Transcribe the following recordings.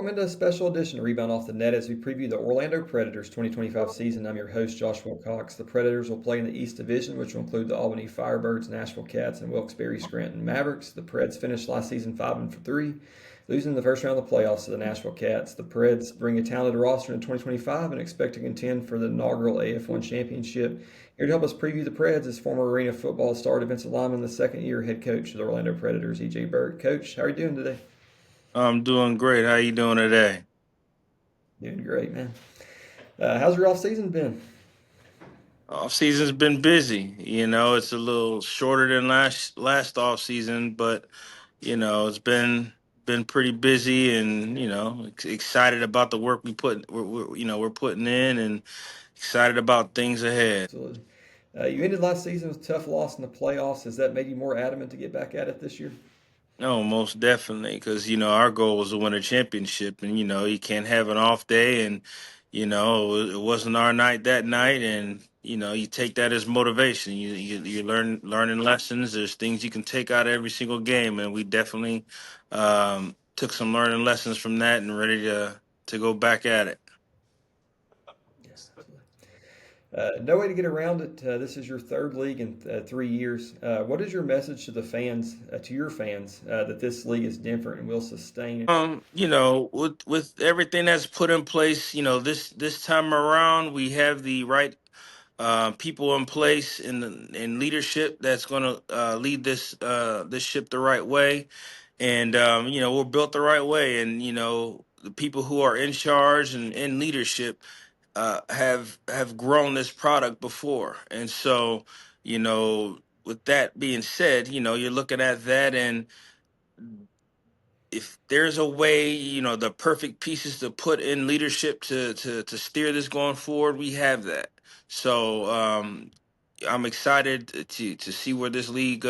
Welcome into a special edition of Rebound Off the Net as we preview the Orlando Predators 2025 season. I'm your host, Josh Wilcox. The Predators will play in the East Division, which will include the Albany Firebirds, Nashville Cats, and Wilkes-Barre Scranton Mavericks. The Preds finished last season 5-3, losing the first round of the playoffs to the Nashville Cats. The Preds bring a talented roster in 2025 and expect to contend for the inaugural AF1 championship. Here to help us preview the Preds is former Arena football star defensive lineman, the second-year head coach of the Orlando Predators, E.J. Burt. Coach, how are you doing today? I'm doing great. How you doing today? Doing great, man. How's your off season been? Off season's been busy. It's a little shorter than last off season, but it's been pretty busy, and excited about the work we're putting in, and excited about things ahead. Absolutely. You ended last season with a tough loss in the playoffs. Has that made you more adamant to get back at it this year? No, most definitely, because our goal was to win a championship, and you can't have an off day, and it wasn't our night that night, and you take that as motivation. You learning lessons. There's things you can take out of every single game, and we definitely took some learning lessons from that, and ready to go back at it. Yes, absolutely. No way to get around it. This is your third league in 3 years. What is your message to the fans, to your fans, that this league is different and will sustain? With everything that's put in place, this time around, we have the right people in place in leadership that's going to lead this ship the right way, and we're built the right way, and the people who are in charge and in leadership have grown this product before, and so with that being said, you're looking at that, and if there's a way, the perfect pieces to put in leadership to steer this going forward, we have that. So I'm excited to see where this league,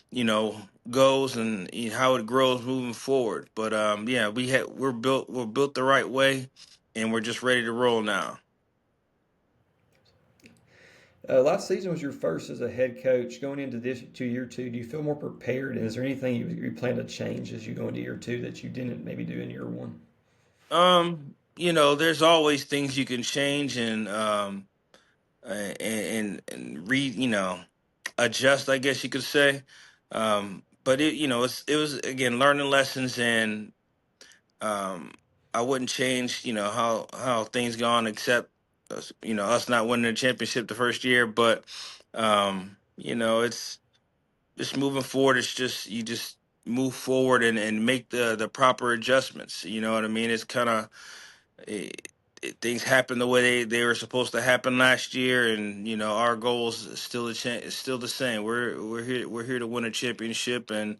you know, goes, and how it grows moving forward. But yeah, we're built the right way, and we're just ready to roll now. Last season was your first as a head coach. Going into this to year two, do you feel more prepared? And is there anything you plan to change as you go into year two that you didn't maybe do in year one? There's always things you can change, and adjust, I guess you could say. But it was again learning lessons, and um, I wouldn't change how things gone, except us not winning the championship the first year. But it's just moving forward. It's just you just move forward, and make the proper adjustments. You know what I mean? It's kind of things happen the way they were supposed to happen last year, and our goals is still is still the same. We're here to win a championship, and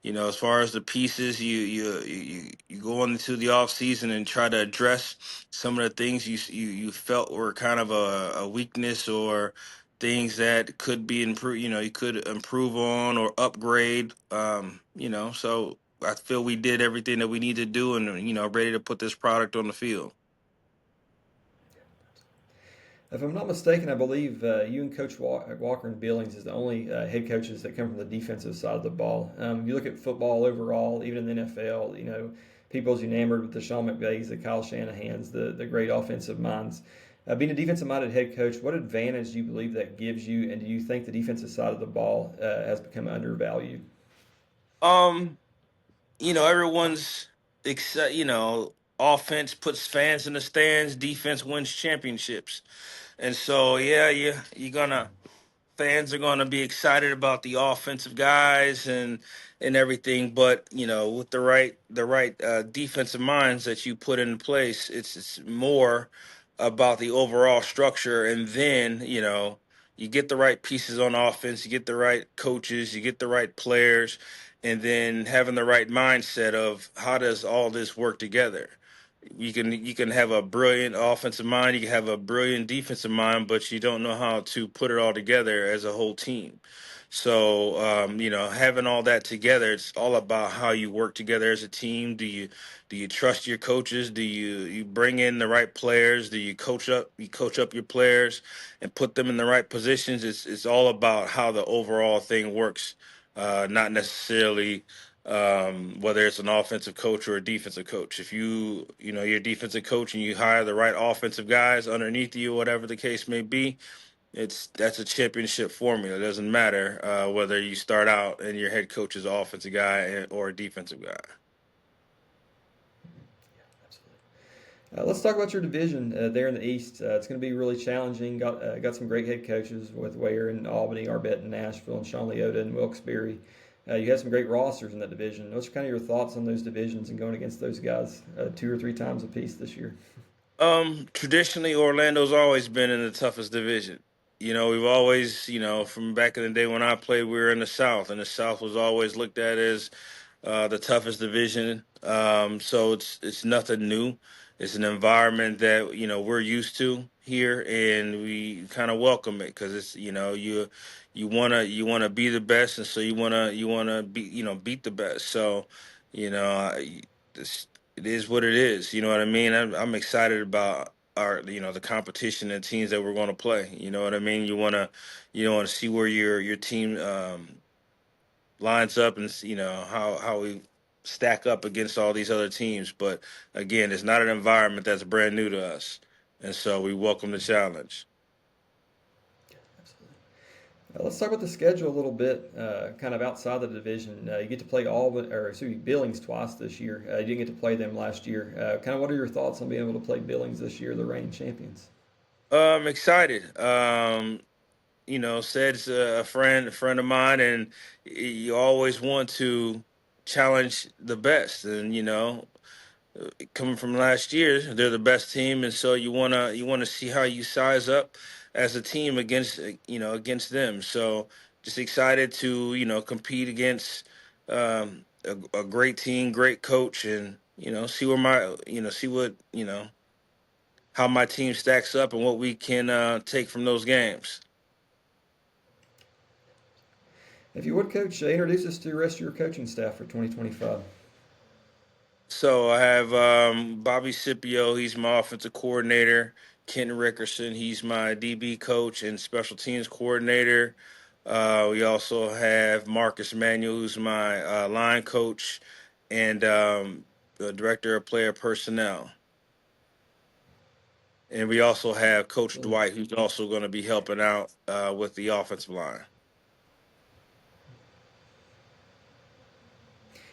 as far as the pieces, you go into the off season and try to address some of the things you felt were kind of a weakness, or things that could be improved. You could improve on or upgrade. So I feel we did everything that we need to do, and ready to put this product on the field. If I'm not mistaken, I believe you and Coach Walker and Billings is the only head coaches that come from the defensive side of the ball. You look at football overall, even in the NFL, people's enamored with the Sean McVays, the Kyle Shanahans, the great offensive minds. Being a defensive-minded head coach, what advantage do you believe that gives you, and do you think the defensive side of the ball has become undervalued? Um, everyone's except offense puts fans in the stands, defense wins championships. And so, yeah, you're gonna fans are gonna be excited about the offensive guys, and everything. But with the right defensive minds that you put in place, it's more about the overall structure. And then you get the right pieces on offense, you get the right coaches, you get the right players, and then having the right mindset of how does all this work together. You can have a brilliant offensive mind, you can have a brilliant defensive mind, but you don't know how to put it all together as a whole team. So having all that together, it's all about how you work together as a team. Do you trust your coaches? Do you bring in the right players? Do you coach up your players and put them in the right positions? It's all about how the overall thing works, not necessarily whether it's an offensive coach or a defensive coach. If you're a defensive coach and you hire the right offensive guys underneath you, whatever the case may be, that's a championship formula. It doesn't matter whether you start out and your head coach is an offensive guy or a defensive guy. Let's talk about your division there in the East. It's going to be really challenging. Got some great head coaches with Ware and Albany, Arbette and Nashville, and Sean Leota and Wilkes-Barre. You have some great rosters in that division. What's kind of your thoughts on those divisions and going against those guys 2 or 3 times a piece this year? Traditionally, Orlando's always been in the toughest division. We've always, from back in the day when I played, we were in the South, and the South was always looked at as the toughest division. So it's nothing new. It's an environment that we're used to here, and we kind of welcome it because it's you wanna be the best, and so you wanna beat the best. So this it is what it is. You know what I mean? I'm excited about our the competition and teams that we're going to play. You know what I mean? You want to see where your team lines up and how we stack up against all these other teams. But again, it's not an environment that's brand new to us, and so we welcome the challenge. Absolutely. Let's talk about the schedule a little bit, kind of outside the division. You get to play Billings twice this year. You didn't get to play them last year. Kind of what are your thoughts on being able to play Billings this year, the reigning champions? Excited. Said's a friend of mine, and you always want to challenge the best, and coming from last year, they're the best team, and so you wanna see how you size up as a team against them. So just excited to compete against a great team, great coach, and see where my see what how my team stacks up and what we can take from those games. If you would, Coach, introduce us to the rest of your coaching staff for 2025. So I have Bobby Scipio. He's my offensive coordinator. Ken Rickerson. He's my DB coach and special teams coordinator. We also have Marcus Manuel, who's my line coach and the director of player personnel. And we also have Coach Really? Dwight, who's also going to be helping out with the offensive line.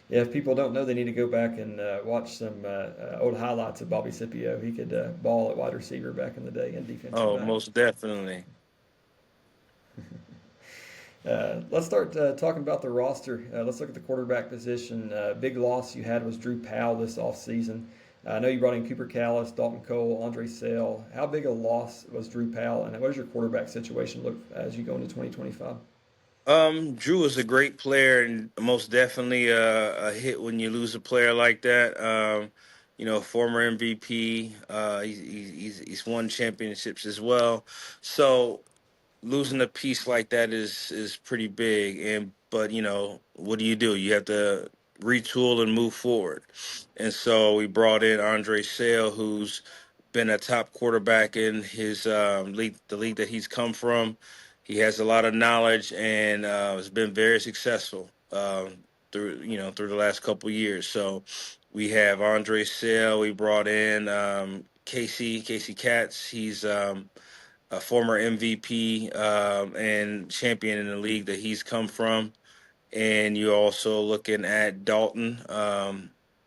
Yeah, if people don't know, they need to go back and watch some old highlights of Bobby Scipio. He could ball at wide receiver back in the day and defensive Oh, back. most definitely. Let's start talking about the roster. Let's look at the quarterback position. Big loss you had was Drew Powell this offseason. I know you brought in Cooper Callis, Dalton Cole, Andre Sale. How big a loss was Drew Powell, and what does your quarterback situation look as you go into 2025? Drew is a great player and most definitely a hit when you lose a player like that. Former MVP. He's won championships as well. So losing a piece like that is pretty big. But what do? You have to retool and move forward. And so we brought in Andre Sale, who's been a top quarterback in his league, the league that he's come from. He has a lot of knowledge and has been very successful through the last couple of years. So we have Andre Sale. We brought in Casey Katz. He's a former MVP and champion in the league that he's come from. And you're also looking at Dalton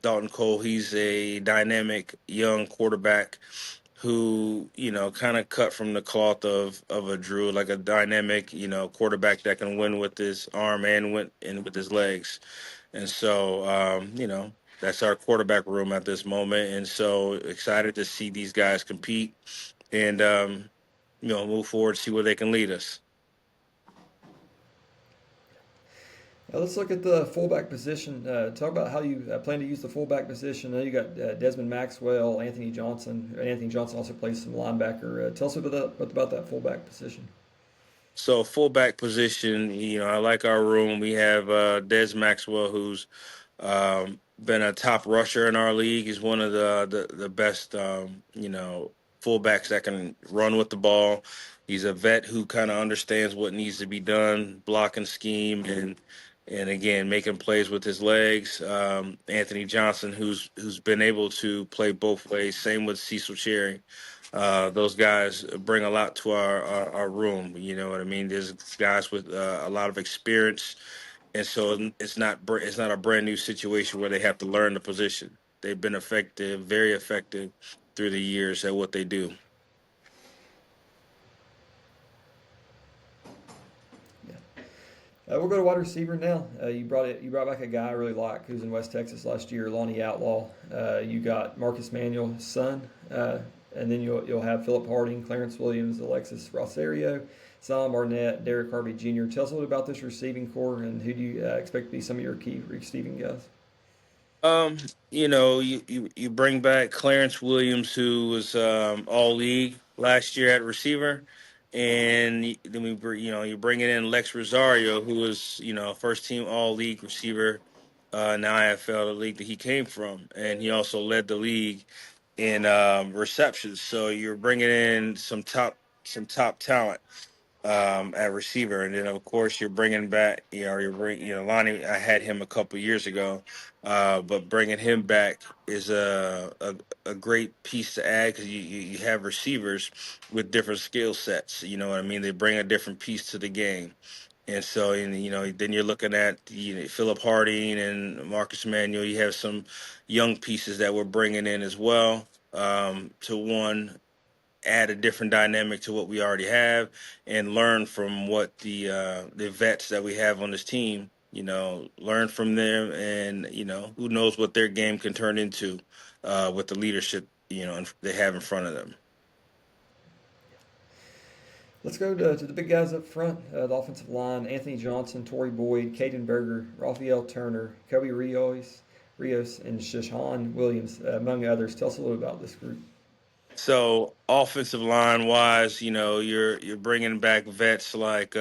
Cole. He's a dynamic young quarterback who kind of cut from the cloth of a Drew, like a dynamic quarterback that can win with his arm and win and with his legs. And so that's our quarterback room at this moment. And so excited to see these guys compete and move forward, see where they can lead us. Let's look at the fullback position. Talk about how you plan to use the fullback position. I know you got Desmond Maxwell, Anthony Johnson. Anthony Johnson also plays some linebacker. Tell us about that fullback position. So fullback position, I like our room. We have Des Maxwell, who's been a top rusher in our league. He's one of the best, fullbacks that can run with the ball. He's a vet who kind of understands what needs to be done, blocking scheme, and and again making plays with his legs. Anthony Johnson, who's been able to play both ways. Same with Cecil Cherry. Those guys bring a lot to our room. You know what I mean? There's guys with a lot of experience, and so it's not a brand new situation where they have to learn the position. They've been effective, very effective through the years at what they do. Yeah. We'll go to wide receiver now. You brought back a guy I really like who's in West Texas last year, Lonnie Outlaw. You got Marcus Manuel's son, and then you'll have Philip Harding, Clarence Williams, Alexis Rosario, Sam Barnett, Derek Harvey Jr. Tell us a little about this receiving core and who do you expect to be some of your key receiving guys? Um, you bring back Clarence Williams, who was all league last year at receiver, and then you bring in Lex Rosario, who was first team all league receiver in the IFL, the league that he came from, and he also led the league in receptions. So you're bringing in some top talent at receiver, and then of course you're bringing back, Lonnie. I had him a couple years ago, but bringing him back is a great piece to add because you have receivers with different skill sets. You know what I mean? They bring a different piece to the game. And so, then you're looking at Philip Harding and Marcus Manuel. You have some young pieces that we're bringing in as well, to one add a different dynamic to what we already have and learn from what the vets that we have on this team, learn from them, and who knows what their game can turn into with the leadership they have in front of them. Let's go to the big guys up front. The offensive line: Anthony Johnson, Torrey Boyd, Caden Berger, Raphael Turner, Kobe Rios, and Shashawn Williams, among others. Tell us a little about this group. So offensive line wise, you're bringing back vets like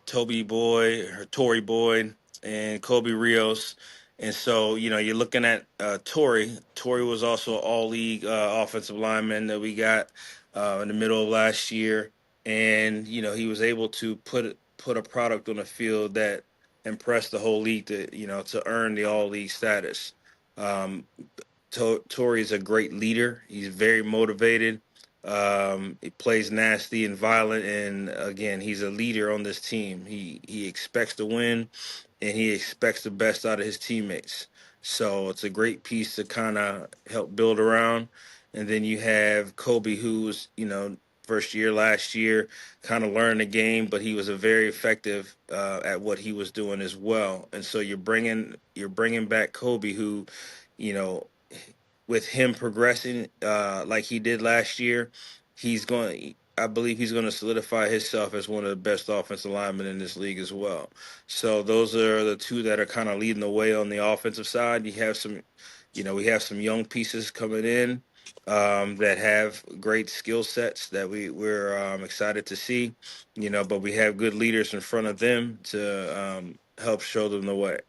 Toby Boyd or Tory Boyd and Kobe Rios. And so, you're looking at Tory. Tory was also an all league offensive lineman that we got in the middle of last year. And, he was able to put a product on the field that impressed the whole league to earn the all league status. Um, Tory is a great leader. He's very motivated. He plays nasty and violent, and again, he's a leader on this team. He expects to win, and he expects the best out of his teammates. So it's a great piece to kind of help build around. And then you have Kobe, who was first year last year, kind of learned the game, but he was a very effective at what he was doing as well. And so you're bringing back Kobe, who you know with him progressing like he did last year, I believe he's going to solidify himself as one of the best offensive linemen in this league as well. So those are the two that are kind of leading the way on the offensive side. We have some young pieces coming in that have great skill sets that we're excited to see. But we have good leaders in front of them to help show them the way.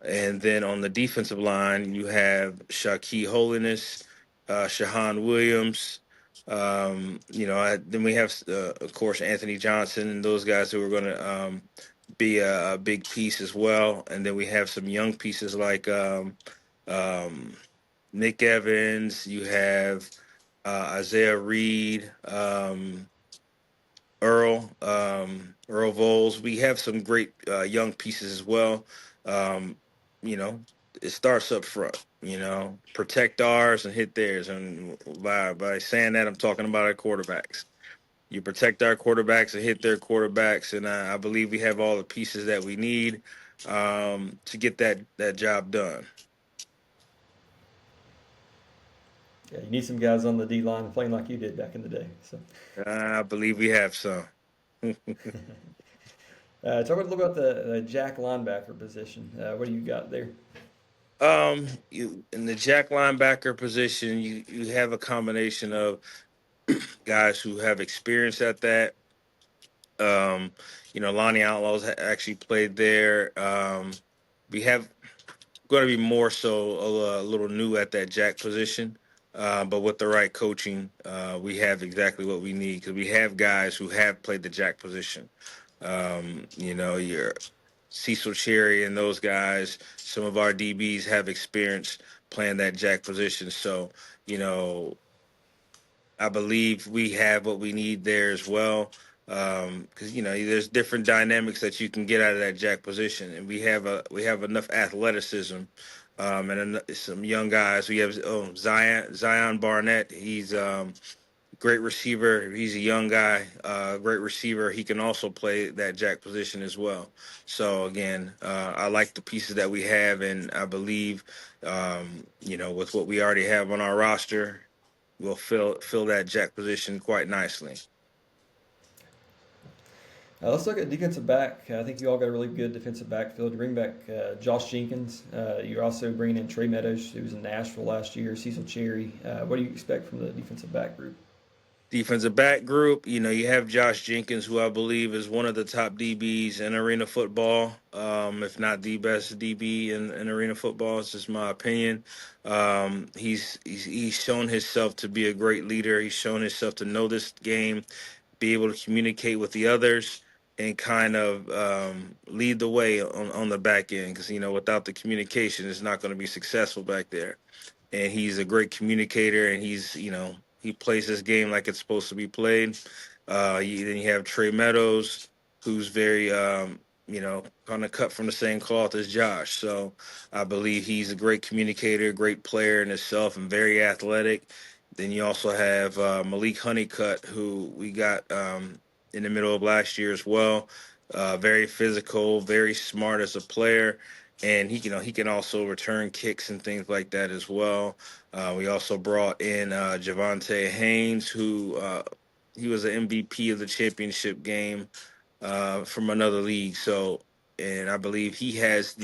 And then on the defensive line, you have Shaquille Holiness, Shahan Williams. Then we have, of course, Anthony Johnson and those guys who are going to be a big piece as well. And then we have some young pieces like um, Nick Evans. You have Isaiah Reed. Earl Voles. We have some great young pieces as well. Um, you know, it starts up front. Protect ours and hit theirs. And by saying that, I'm talking about our quarterbacks. You protect our quarterbacks and hit their quarterbacks, and I believe we have all the pieces that we need to get that job done. Yeah, you need some guys on the D line playing like you did back in the day. So, I believe we have some. talk a little about the jack linebacker position. What do you got there? You in the jack linebacker position, you have a combination of guys who have experience at that. Um, Lonnie Outlaws actually played there. We have going to be more so a little new at that jack position, but with the right coaching, we have exactly what we need because we have guys who have played the jack position. Um, you know, Cecil Cherry and those guys. Some of our DBs have experience playing that jack position. So, you know, I believe we have what we need there as well. Because there's different dynamics that you can get out of that jack position, and we have enough athleticism, some young guys. We have Zion Barnett. He's great receiver. He's a young guy, great receiver. He can also play that jack position as well. So again, I like the pieces that we have, and I believe, with what we already have on our roster, we'll fill that jack position quite nicely. Let's look at defensive back. I think you all got a really good defensive backfield. You bring back Josh Jenkins. You're also bringing in Trey Meadows, who was in Nashville last year, Cecil Cherry. What do you expect from the defensive back group? Defensive back group, you have Josh Jenkins, who I believe is one of the top DBs in arena football, if not the best DB in arena football. It's just my opinion. He's shown himself to be a great leader. He's shown himself to know this game, be able to communicate with the others, and kind of lead the way on the back end. Because without the communication, it's not going to be successful back there. And he's a great communicator, and he plays this game like it's supposed to be played. Then you have Trey Meadows, who's very kind of cut from the same cloth as Josh. So I believe he's a great communicator, great player in himself, and very athletic. Then you also have Malik Honeycutt, who we got in the middle of last year as well. Very physical, very smart as a player, and he can also return kicks and things like that as well. We also brought in Javante Haynes, who he was an MVP of the championship game from another league. So, and I believe he has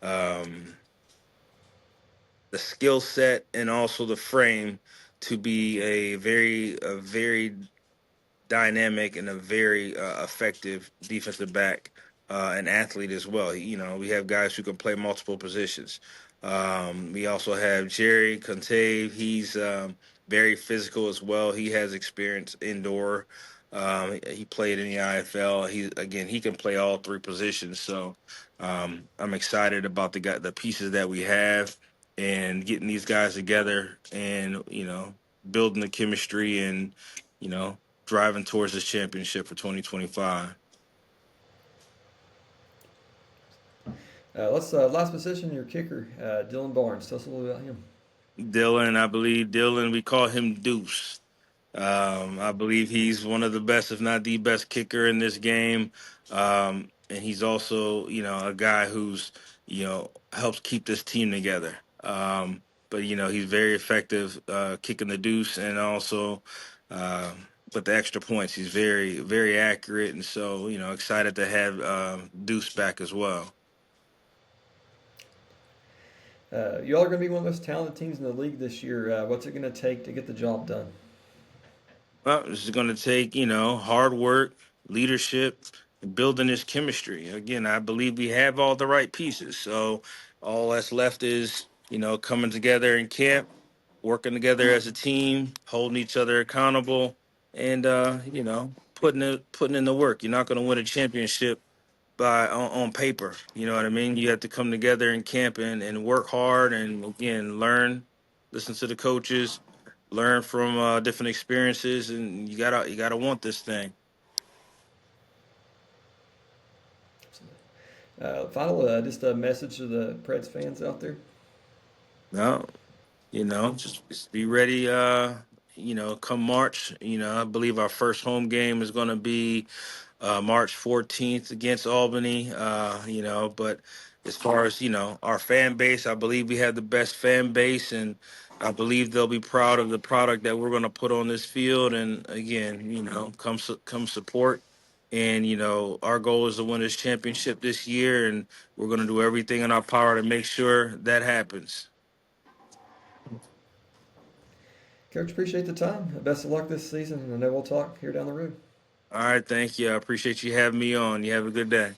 um, the skill set and also the frame to be a very dynamic and a very effective defensive back, and athlete as well. We have guys who can play multiple positions. We also have Jerry Conte. He's very physical as well. He has experience indoor. He played in the IFL. He can play all three positions. So I'm excited about the pieces that we have and getting these guys together and building the chemistry and you know driving towards this championship for 2025. Let's last position, your kicker, Dylan Barnes. Tell us a little about him. Dylan, I believe Dylan, we call him Deuce. I believe he's one of the best, if not the best kicker in this game. And he's also, a guy who's, helps keep this team together. But, he's very effective kicking the deuce and also with the extra points. He's very, very accurate. And so, excited to have Deuce back as well. You all are going to be one of the most talented teams in the league this year. What's it going to take to get the job done? Well, this is going to take, hard work, leadership, and building this chemistry. Again, I believe we have all the right pieces. So all that's left is, coming together in camp, working together as a team, holding each other accountable, and putting in the work. You're not going to win a championship on paper. You know what I mean? You have to come together in camp and work hard and again learn, listen to the coaches, learn from different experiences, and you gotta want this thing. Final, just a message to the Preds fans out there. No, just be ready. Come March. I believe our first home game is going to be March 14th against Albany. But as far as our fan base, I believe we have the best fan base, and I believe they'll be proud of the product that we're going to put on this field. And again, come support. And our goal is to win this championship this year, and we're going to do everything in our power to make sure that happens. Coach, appreciate the time. Best of luck this season, and I know we'll talk here down the road. All right, thank you. I appreciate you having me on. You have a good day.